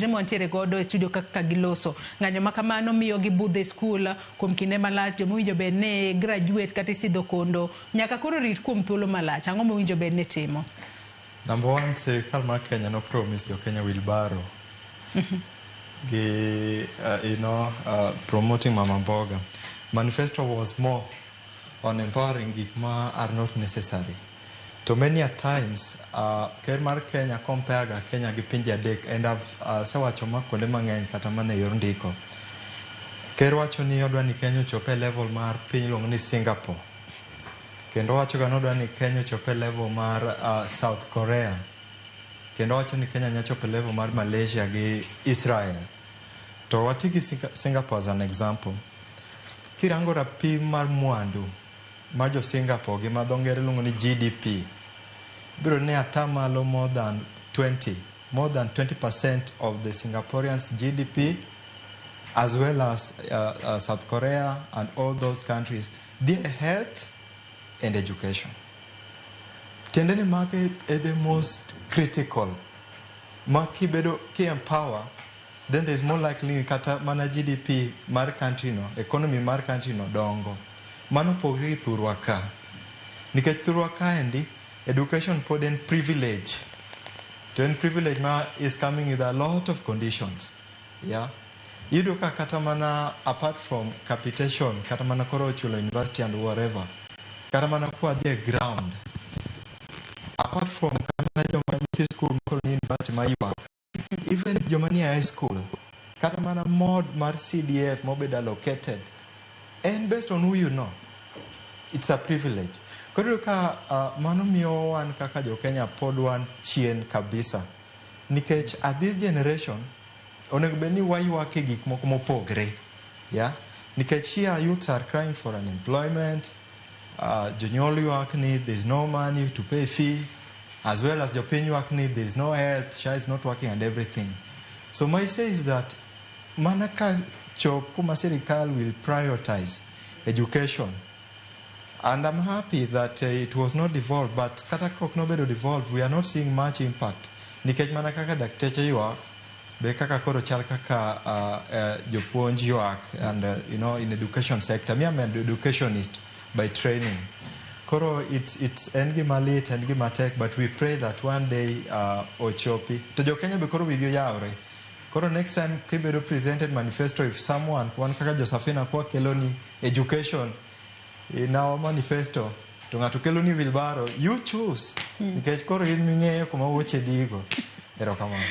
Montiere godo e studio kaka giloso ng'anyo makamano miyo gi budhe skul kuom kinde malach jomowinjo bed ne graduate kata sidho kondo nyaka koro rit kuom thuolo malach. Ang'o mowinjo bed ne timo? Number one, sirikal mar Kenya no promise jo Kenya wheelbarrow gi promoting mama mboga. Manifesto was more on empowering gik ma are not necessary. To many a times, ker mar Kenya compare ga Kenya gi pinje adek, and I've sewacho ma kuonde mang'eny kata mana yor ndiko. Ker wacho ni odwa ni Kenya ochope level mar piny luongo ni Singapore. Kendo wacho ga nodwa ni Kenya ochope level mar South Korea. Kendo wacho ni Kenya nya chope level mar Malaysia gi Israel. To watigi Singapore as an example. Kirango rapim mar mwandu ma jo Singapore gi ma dho ngere luongo ni GDP. Biro ne atamalo more than 20% of the Singaporeans' GDP, as well as South Korea and all those countries, their health and education. Tendeni market is the most critical. Maki bedo ki empower, then there's more likely kata mana GDP mar country no, economy mar country no dongo. Mano pogri thurwa ka. Nikech thurwa ka endi, education pod en privilege. To en privilege ma is coming with a lot of conditions. Yeah. Yudo ka kata mana apart from capitation, kata mana koro chulo university and whatever. Kata mana kwa the ground. Apart from kata mana joma nyithi school koro university ma yuak. Even joma ni high school. Kata mana mod mar CDF mobed allocated. And based on who you know, it's a privilege. Koro ka mano miyo wan kaka jo Kenya pod wan chien kabisa. Nikech at this generation, onego bed ni wayuak e gik moko mopogre. Yeah? Nikech here youths are crying for unemployment. Jonyuol yuak ni there's no money to pay fee. As well as jopiny yuak ni there's no health, SHA is not working and everything. So my say is that mana ka chop kuma sirikal will prioritize education. And I'm happy that it was not devolved, but kata kok no bedo devolved, we are not seeing much impact. Nikech mana kaka dakteche yuak, be kaka koro chal kaka jopuonj yuak, and in education sector. Me I'm an educationist by training. Koro it's engi malit, engi matek, but we pray that one day ochopi. To jo Kenya be koro wigi yawre. Koro next time kibedo presented manifesto, if someone wan kaka Josephina kwa keloni education in our manifesto, to ng'ato keloni wheelbarrow, you choose. Nikech koro in ming'eyo kuma wuoche digo. Erokamano.